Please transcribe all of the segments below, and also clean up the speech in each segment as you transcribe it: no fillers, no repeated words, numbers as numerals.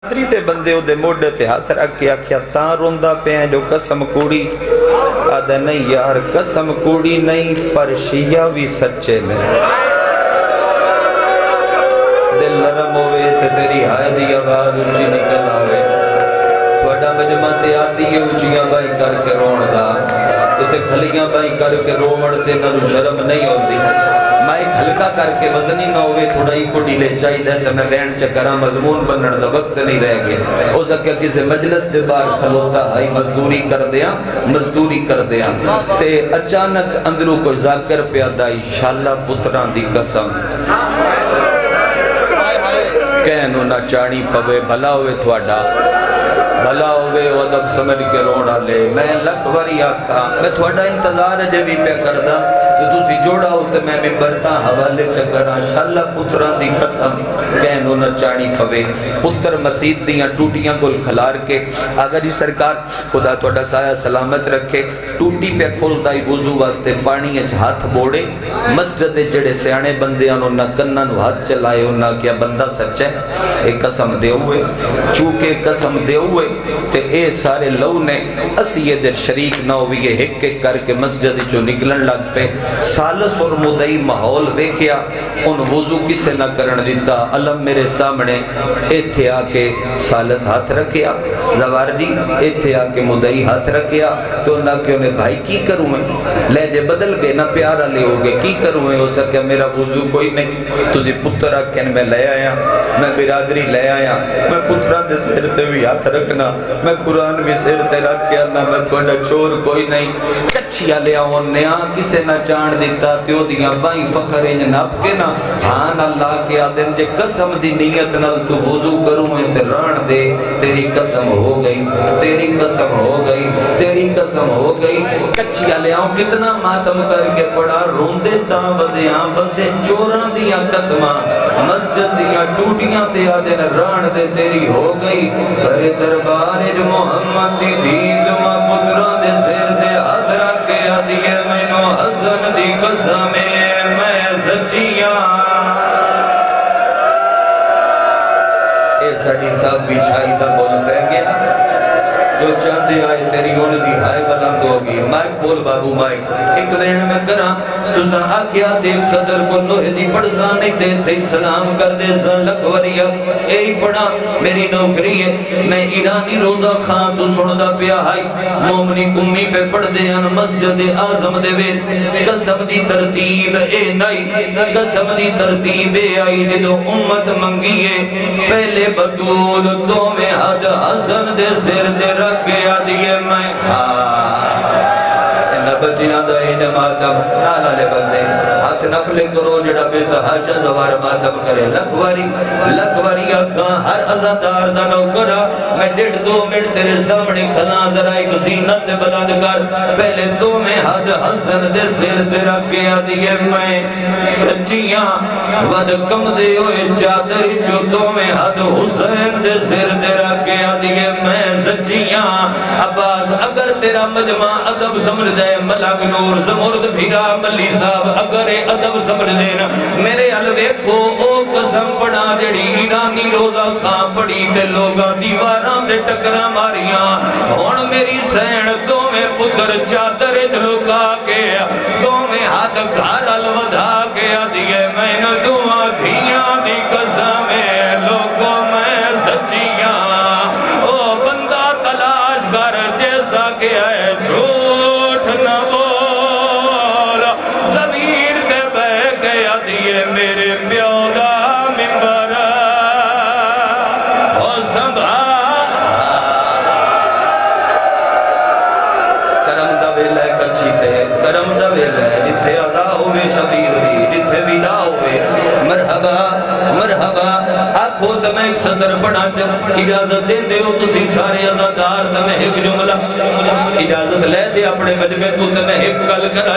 تے بندے او دے موڈے تے ہاتھ رکھ کے آکھیا تاں روندا پیا جو قسم کوڑی آدھا نہیں یار قسم کوڑی نہیں پر شیعہ بھی سچے نے دل نرم ہوئے تے تیری ہائے دی آواز اونچی نکل آوے تھوڑا مجمع تے آتی ہے اونچیاں بائی کر کے رون دا تے کھلیاں بائی کر کے رومڑ تے ننو شرم نہیں ہوندی مائک ہلکا کر کے وزنی نہ ہوئے تھوڑا ہی کو ڈیلے چاہی دے تو میں وین چکرہ مضمون بنن دا وقت نہیں رہ گئے ہو سکیا کسی مجلس دے بار کھلوتا آئی مزدوری کر دیا تے اچانک اندروں کو ذاکر پیادا انشاءاللہ پتران دی قسم کہنو نہ چاڑی پوے بھلا ہوئے تھوڑا بھلا ہوئے ودب سمجھ کے روڑا لے میں لکھ وری آکھا میں تھوڑا انتظار جوی پہ کردہ تو تُسی جوڑا ہوتے میں ممبرتا حوالے چکران شاللہ پتران دی قسم کہنو نہ چاڑی پوے پتر مسید دیاں ٹوٹیاں گل کھلار کے اگر ہی سرکار خدا تھوڑا سایہ سلامت رکھے ٹوٹی پہ کھولتا ہی وضو واسطے پانی اچھ ہاتھ بوڑے مسجد جڑے سیانے بندے انہوں نہ کنن ہاتھ چلائے انہوں کیا بندہ سچے ایک قسم دے ہوئے چونکہ قسم دے ہوئے تے اے سارے لو نے اسی در شریک نہ ہوئی یہ ہک کے کر کے مسجد جو نکلن لگ پہ سالس اور مدعی محول ویکیا ان وضو کسے نہ کرن دیتا علم میرے سامنے ایتھے آکے سالس ہاتھ رکھیا زواردی ایتھے آکے مدعی ہاتھ رکھیا تو نہ کہ انہیں بھائی کی کروں میں لہجے بدل گئے نہ پیارا لے ہوگے کی کروں میں ہو سکیا میرا وضو کوئی نہیں تُسی پتر آکھن میں لے آیا میں برادری لے آیا میں پتران دے سیر تے بھی ہاتھ رکھنا میں قرآن بھی سیر تے رکھ کے آنا میں تھوڑا چور کوئی نہیں کچھیا لے آؤں نیا کسے نہ چاند دیتا تیو دیاں بائیں فخر انج نپ کے نا ہاں اللہ کے آدم جے قسم دی نیت نل تو وضو کروں میں تے ران دے تیری قسم ہو گئی تیری قسم ہو گئی تیری قسم ہو گئی کچھیا لے آؤں کتنا ماتم کر کے پڑا رون دے تاں بدیاں بندے چوراں دیاں قسماں مسجد دیاں ٹوٹیاں تے آدن ران دے تیری ہو گئی بھرے دربار محمد دی دید ماں پتران دے سیر دے حضرہ کے آدھیے میں نو حسن دی قسم میں سچیاں اے ساڑی صاحب بھی چھائی دا بول پہ گیا جو چاندے آئے تیری ہون دی ہائے بلند ہوگی مائک کھول بابو مائک ایک دین میں کرا تو سا آکیا دیکھ صدر کو لوہے دی پڑسانی دے تے سلام کر دے سن لکھوریا اے ہی پڑا میری نوکری ہے میں ایرانی روزہ خان تو سندا پیا ہائی مومنی کمی پہ پڑھ دے ان مسجد آزم دے وے قسم دی ترتیب اے نائی قسم دی ترتیب اے آئی دے دو امت منگیے پہلے بطول تو میں حد حسن دے سر دے رکھ گیا دیئے میں بچیاں دا انہیں ماتم نالا لے بندے ہاتھ نپلے کرو جڑا بے تحاشا زوار ماتم کرے لکھواری آکھاں ہر عزادار دا نو کرا میں 1.5-2 منٹ تیرے سامنے کھنا ذرا ایک زینت بلند کر پہلے تو میں حد حسن دے سر دے رکھ گیا دیئے میں سچیاں ود کم دے ہوئے چادر جو تو میں حد حسین دے سر دے رکھ گیا دیئے میں سچیاں عباس اگر تیرا مجمع ادب سمجھ دے ملک نور زمرد بھیرا ملی صاحب اگر ادب سمجھ دینا میرے علوے کو او قسم پڑا جڑی ایرانی روزہ خان پڑی تے لوگا دیواراں دے ٹکرا ماریاں ہون میری سین تو میں پتر چادر جلوکا کے تو میں ہاتھ گھر الودھا کے دیئے میں نہ دعا دھیاں دی قسم لوگوں میں سچیاں او بندہ تلاش کر جیسا کہ ہے جھوٹ نہ بول ضمیر دے بہ گیا دیئے میرے پیودا ممبر او سنبھال کرم دا ویلہ کچھی تے کرم دا ویلہ جتھے عزا ہوئے شبیر بھی جتھے ویلا ہوئے مرحبا مرحبا آکھو تمہیں ایک صدر پڑھا چل اجازت دے دے ہو تسی سارے عزادار تمہیں ایک جملہ اجازت لے دے اپنے مجمع تو تمہیں ایک گل کرا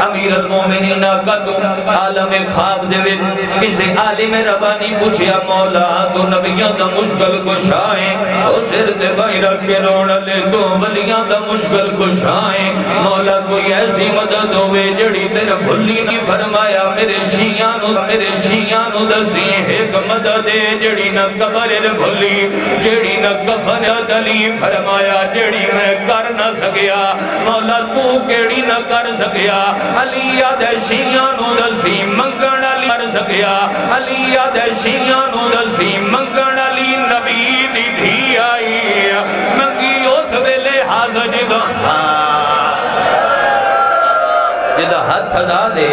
امیر المومنین آقا تو عالم خواب دے وے کسے عالم ربانی پوچھیا مولا تو نبیاں دا مشکل کشائیں او سر دے بھائی رکھ کے روڑ لے تو ولیاں دا مشکل کشائیں مولا کوئی ایسی مدد ہوئے جڑی تیرے بھلی نہیں فرمایا میرے شیعانو دسی ایک مدد جڑی نہ قبر بھلی جیڑی نہ کفن علی فرمایا جیڑی میں کر نہ سکیا مولا تو کیڑی نہ کر سکیا علی آدھشیاں نو دسی منگن علی کر سکیا علی آدھشیاں نو دسی منگن علی نبی دی دھی آئی منگی اس ویلے حاضر جدہ ہاتھ ادا دے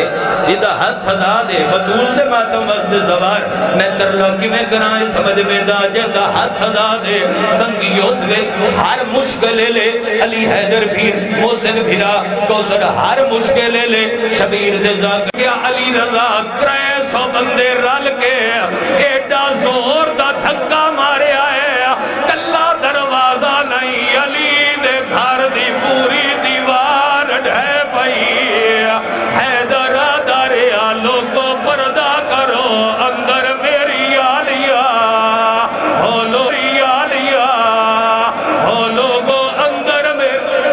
جدہ ہاتھ ادا دے بطول دے ماتم وزد زوار میں ترلہ کی میں گناہ سمجھ میں دا جدہ ہاتھ ادا دے بنگی اوسوے ہر مشکل لے علی حیدر پھیر محسن بھیرا کوثر ہر مشکل لے شبیر دے زاگ کیا علی رضا 300 بندے رل کے ایڈا زور دا دھکا مارے آئے کلا دروازہ نہیں علی دے گھر دی پوری دیوار ڈھے پئی حیدر داریا لوگو پردہ کرو اندر میری آلیا ہو لوری آلیا ہو لوگو اندر میری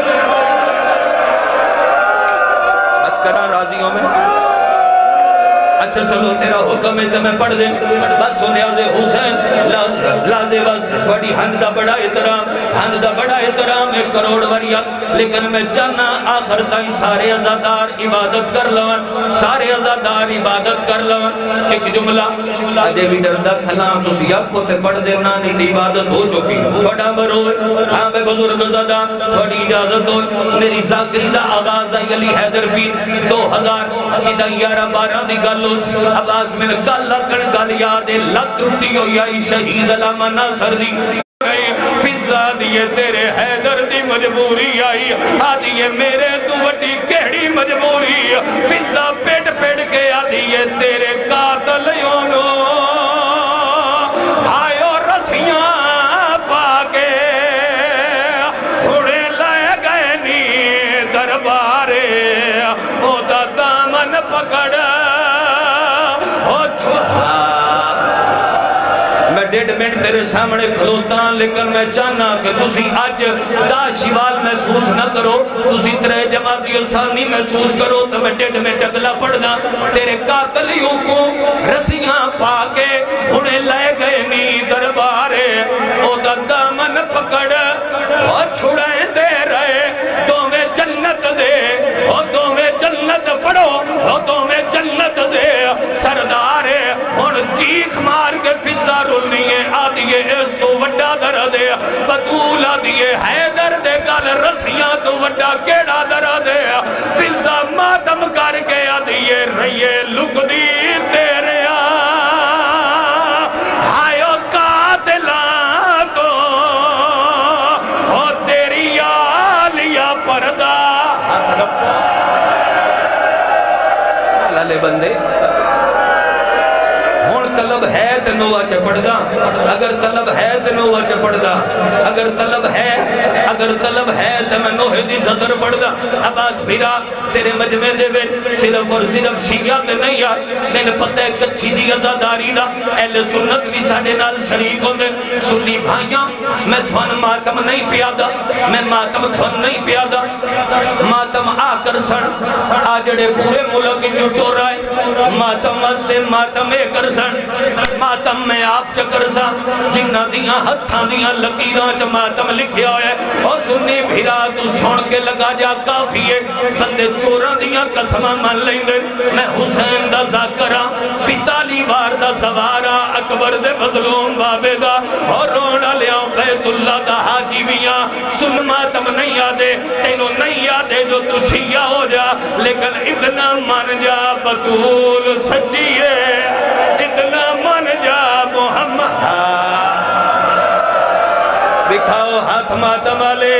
بس کرنا راضیوں میں اچھا چلو تیرا حکم ہے تو میں پڑھ دیں بس سنیاز حسین لازے وست بڑی حمد دا بڑا احترام 1 کروڑ وریا لیکن میں چاہنا آخر تائیں سارے عزادار عبادت کر لون سارے عزادار عبادت کر لون ایک جملہ آجے بھی ڈردہ کھلا تسی آنکھوں تے پڑھ دینا نہیں دی عبادت ہو چکی تھوڑا بروئے ہاں بے بزرگ زدہ تھوڑی اجازت ہو میری ذاکری دا آغاز دا علی حیدر پیر 2000 کی دا 11-12 دی گلوس عباس من کل لکڑ گل یادے لت رٹی ہو یائی شہید علامہ ناصر دی فضا دیئے تیرے حیدر دی مجبوری آئی آدھیے میرے تو وٹی کہڑی مجبوری فضا پیٹ پیٹ کے آدھیے تیرے قاتلیوں نو آئیو رسیاں پاکے اڑے لائے گئے نی دربارے او دا دامن پکڑ میں 1.5 منٹ تیرے سامنے کھلوتا لیکن میں چاہنا کہ تسی آج دا شیوال محسوس نہ کرو تسی ترے جماعتی ثانی محسوس کرو تو میں 1.5 منٹ اگلا پڑھ دا تیرے قاتلیوں کو رسیاں پاکے انہیں لے گئے نی دربارے او دا دامن پکڑ اور چھڑائیں دے رہے تو میں جنت دے اور تو میں جنت پڑھو اور تو میں جنت دے سردارے اور چیخ مار کے فضا رولنیے آدھیے اس تو وڈا در دے بطول آدھیے حیدر دے گل رسیاں تو وڈا کیڑا در دے فضا ماتم کر کے آدھیے رہیے لک دی تیرے آئیو قاتلان تو اور تیری آلیا پردہ لالے بندے طلب ہے تو نوہ چپڑ دا اگر طلب ہے تو نوہ چپڑ دا اگر طلب ہے تو میں نوہ دی صدر پڑ دا عباس بھیرا تیرے مجمع دے وے صرف اور صرف شیعہ تے نہیں آ لیکن پتہ ہے کچھی دی عزاداری دا اہل سنت بھی ساڑے نال شریک ہوں دے سنی بھائیاں میں تھوان ماتم نہیں پیادا میں ماتم تھوان نہیں پیادا ماتم آ کر سن آجڑے پورے ملک جو ٹو رائے ماتم وستے ماتم اے کر سن ماتم میں آپ چکر سا جنہ دیاں ہتھاں دیاں لکیراں چا ماتم لکھیا ہے اور سنی بھیرا تو سن کے لگا جا کافی ہے بندے چوراں دیاں قسمہ من لیں دے میں حسین دا ذاکرہ پیتالی بار دا سوارا اکبر دے بزلوم بابے دا اور رونا لیا بیت اللہ دا حاجی بیاں سن ماتم نہیں آدے تینوں نہیں آدے جو تو شیعہ ہو جا لیکن اتنا مان جا بطول سچی ہے اتنا من جا محمد دکھاؤ ہاتھ ماتم والے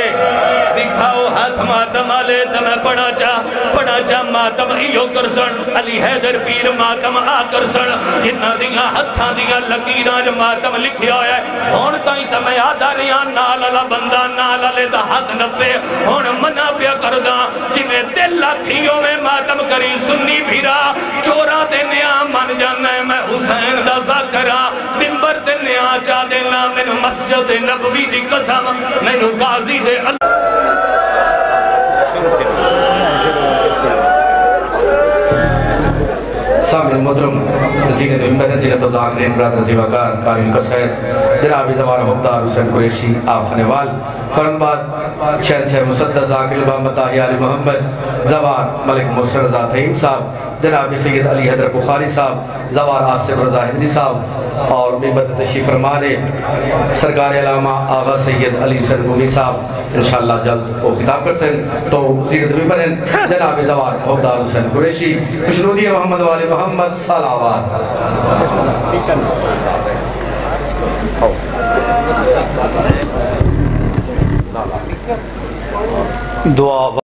دکھاؤ ہاتھ ماتم والے تو میں پڑھا چاہ ماتم ایو کرسن علی حیدر پیر ماتم آ کرسن جنہ دیاں ہتھاں دیاں لکیراں جو ماتم لکھیا ہے ہون تائیں تو میں آدھا رہا نالالا بندہ نالالے دا حق نپے ہون منع پیا کردہ جنہیں دل لاکھیوں میں ماتم کری سنی بھیرا چورا دینے من جانا ہے میں حسین دا ذاکرہ ممبر دینے چاہ دینا میں مسجد نبوی دی قسم میں غازی دے سامع محترم زینت ممبر زینت و ذاکرین برادر زیواکار قاری القصید جناب زوار مختار حسین قریشی آپ خانوال فرنباد شہنشاہ مسدس عاقل محمد طاہی علی محمد زوار ملک مسر رضا تھیم صاحب جناب سید علی حیدر بخاری صاحب زوار آصف رضا ہندی صاحب اور ممبر تشریف فرمانے سرکار علامہ آغا سید علی حسین گومی صاحب انشاءاللہ جلد وہ خطاب کر سن تو زینت ممبر جناب زوار مختار حسین قریشی خوشنودی محمد والی محمد صلوات دعا